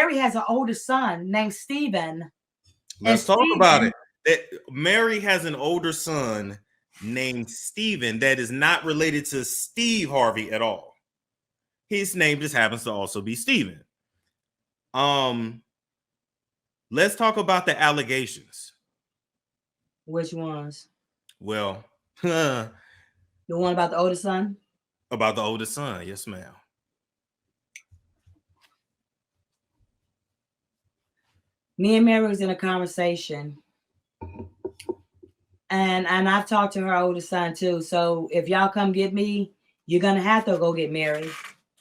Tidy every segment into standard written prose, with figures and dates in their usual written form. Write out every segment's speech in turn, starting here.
Mary has an older son named Stephen. Let's talk about it. That Mary has an older son named Stephen that is not related to Steve Harvey at all. His name just happens to also be Stephen. Let's talk about the allegations. Which ones? Well, the one about the older son? About the older son, yes, ma'am. Me and Mary was in a conversation. And I've talked to her older son too. So if y'all come get me, you're gonna have to go get Mary,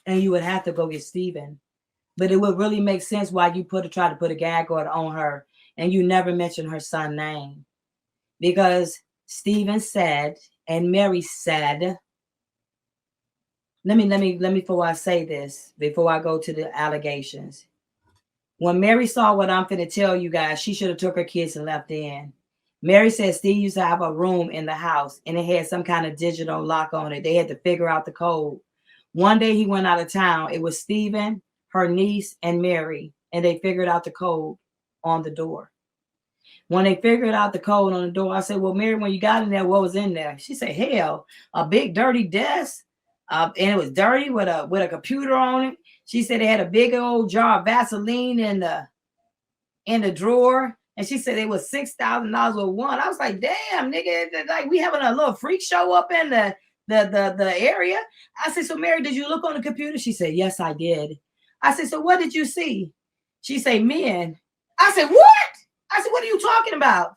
and you would have to go get Stephen. But it would really make sense why you try to put a gag order on her, and you never mention her son's name, because Stephen said and Mary said. Let me before I say this, before I go to the allegations. When Mary saw what I'm finna tell you guys, she should have took her kids and left in. Mary said Steve used to have a room in the house and it had some kind of digital lock on it. They had to figure out the code. One day he went out of town. It was Stephen, her niece, and Mary, and they figured out the code on the door. When they figured out the code on the door, I said, well, Mary, when you got in there, what was in there? She said, hell, a big dirty desk. And it was dirty with a computer on it. She said they had a big old jar of Vaseline in the drawer. And she said it was $6,000 with one. I was like, damn, nigga, like we having a little freak show up in the area. I said, so Mary, did you look on the computer? She said, yes, I did. I said, so what did you see? She said, men. I said, what? I said, what are you talking about?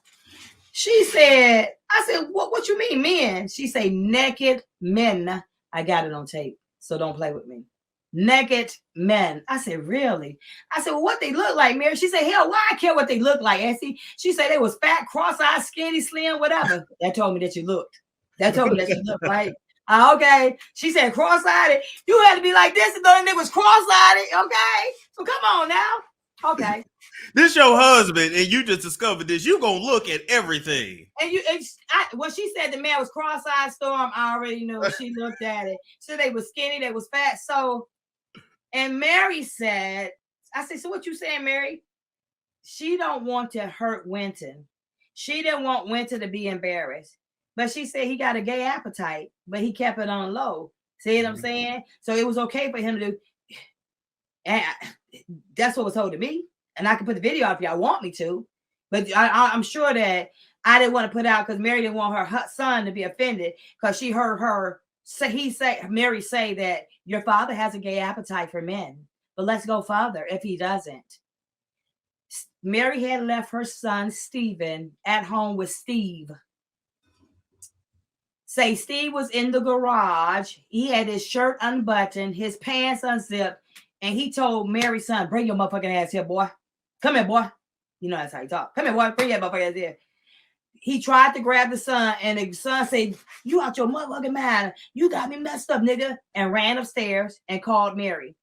She said, I said, what you mean, men? She said, naked men. I got it on tape, so don't play with me. Naked men. I said, really? I said, well, what they look like, Mary? She said, hell, why I care what they look like, Essie? She said they was fat, cross-eyed, skinny, slim, whatever. That told me that you looked. That told me that you looked, right? Okay. She said cross-eyed. You had to be like this and though it was cross-eyed. Okay. So come on now. Okay. This your husband, and you just discovered this. You gonna look at everything. And when she said the man was cross-eyed, Storm, I already knew. She looked at it. So they was skinny, they was fat. So, and Mary said, I said, so what you saying, Mary? She don't want to hurt Winton. She didn't want Winton to be embarrassed. But she said he got a gay appetite, but he kept it on low. See what I'm saying? So it was okay for him to do. And that's what was told to me. And I can put the video out if y'all want me to. But I'm sure that I didn't want to put out because Mary didn't want her son to be offended because she heard her Mary say that your father has a gay appetite for men. But let's go further if he doesn't. Mary had left her son, Stephen, at home with Steve. Say Steve was in the garage. He had his shirt unbuttoned, his pants unzipped, and he told Mary's son, bring your motherfucking ass here, boy. Come here, boy. You know that's how he talk. Come here, boy. Bring your motherfucking ass here. He tried to grab the son, and the son said, you out your motherfucking mind. You got me messed up, nigga. And ran upstairs and called Mary.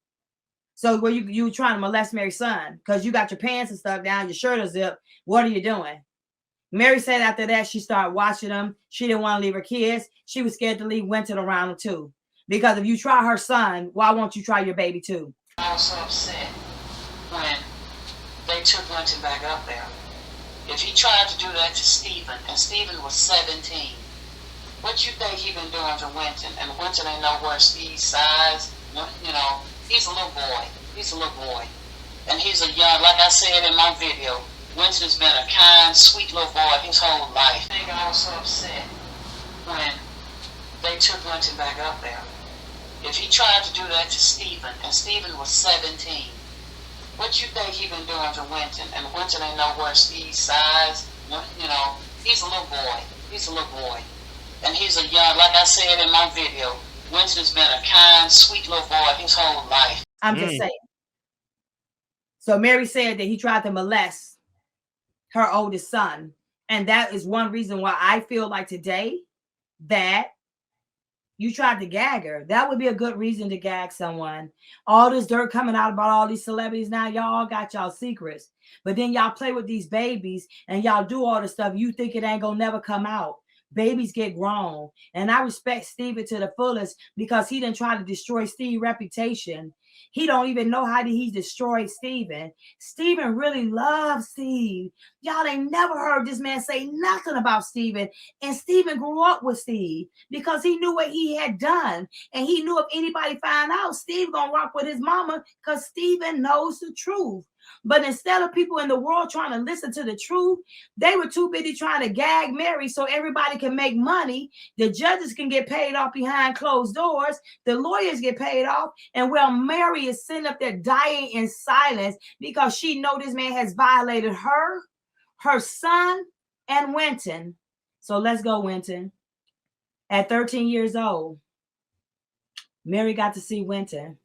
So were you trying to molest Mary's son? Because you got your pants and stuff down, your shirt is zipped. What are you doing? Mary said after that, she started watching them. She didn't want to leave her kids. She was scared to leave Winton around them too. Because if you try her son, why won't you try your baby too? I was so upset when they took Winton back up there. If he tried to do that to Stephen, and Stephen was 17, what you think he been doing to Winton? And Winton ain't nowhere Steve's size. You know, he's a little boy. He's a little boy. And he's a young, like I said in my video, Winton's been a kind, sweet little boy his whole life. I think I was so upset when they took Winton back up there. If he tried to do that to Stephen, and Stephen was 17, what you think he been doing to Winton? And Winton ain't nowhere Steve's size. You know, he's a little boy. He's a little boy. And he's a young, like I said in my video, Winton's been a kind, sweet little boy his whole life. I'm just saying. So Mary said that he tried to molest her oldest son. And that is one reason why I feel like today that you tried to gag her. That would be a good reason to gag someone. All this dirt coming out about all these celebrities now, y'all all got y'all secrets. But then y'all play with these babies and y'all do all this stuff. You think it ain't gonna never come out. Babies get grown. And I respect Steven to the fullest because he didn't try to destroy Steve's reputation. He don't even know how he destroyed Stephen. Stephen really loves Steve. Y'all ain't never heard this man say nothing about Stephen. And Stephen grew up with Steve because he knew what he had done. And he knew if anybody found out, Steve gonna rock with his mama because Stephen knows the truth. But instead of people in the world trying to listen to the truth, they were too busy trying to gag Mary so everybody can make money. The judges can get paid off behind closed doors. The lawyers get paid off. And while Mary is sitting up there dying in silence because she know this man has violated her, her son, and Winton. So let's go, Winton. At 13 years old, Mary got to see Winton.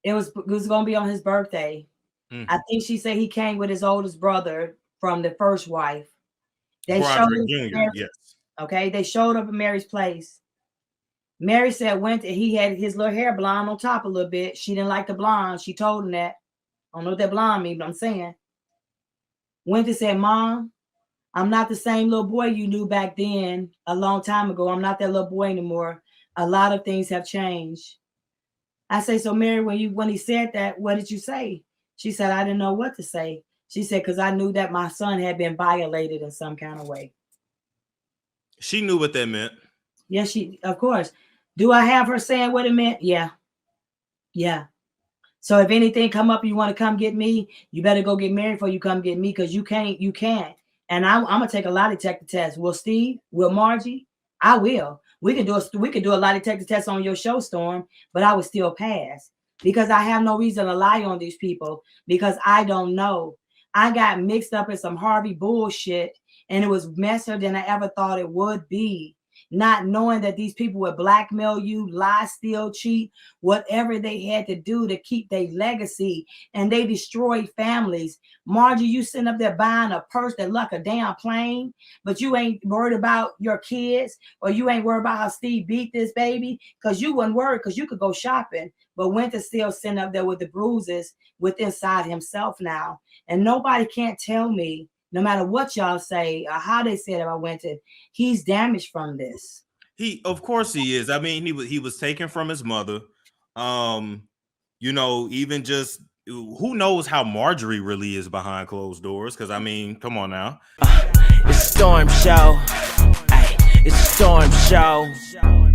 It was going to be on his birthday. I think she said he came with his oldest brother from the first wife. They Broderick Jr., yes. Okay, they showed up at Mary's place. Mary said Winton, he had his little hair blonde on top a little bit. She didn't like the blonde. She told him that. I don't know what that blonde means, but I'm saying. Winton said, Mom, I'm not the same little boy you knew back then a long time ago. I'm not that little boy anymore. A lot of things have changed. I say, so Mary, when he said that, what did you say? She said, I didn't know what to say. She said, because I knew that my son had been violated in some kind of way. She knew what that meant. Yes, of course. Do I have her saying what it meant? Yeah. Yeah. So if anything come up, you want to come get me, you better go get Mary before you come get me, because you can't. And I'm going to take a lie detector test. Will Steve? Will Margie? I will. We can do a lie detector test on your show, Storm, but I would still pass because I have no reason to lie on these people because I don't know. I got mixed up in some Harvey bullshit and it was messier than I ever thought it would be. Not knowing that these people would blackmail you, lie, steal, cheat, whatever they had to do to keep their legacy, and they destroyed families. Margie, you sitting up there buying a purse that like a damn plane, but you ain't worried about your kids, or you ain't worried about how Steve beat this baby, because you wasn't worried because you could go shopping, but Winter still sitting up there with the bruises with inside himself now. And nobody can't tell me, no matter what y'all say or how they said about Winton, he's damaged from this. Of course he is. I mean, he was taken from his mother. You know, even just who knows how Marjorie really is behind closed doors? Because I mean, come on now. It's a Storm Show. Ay, it's a Storm Show.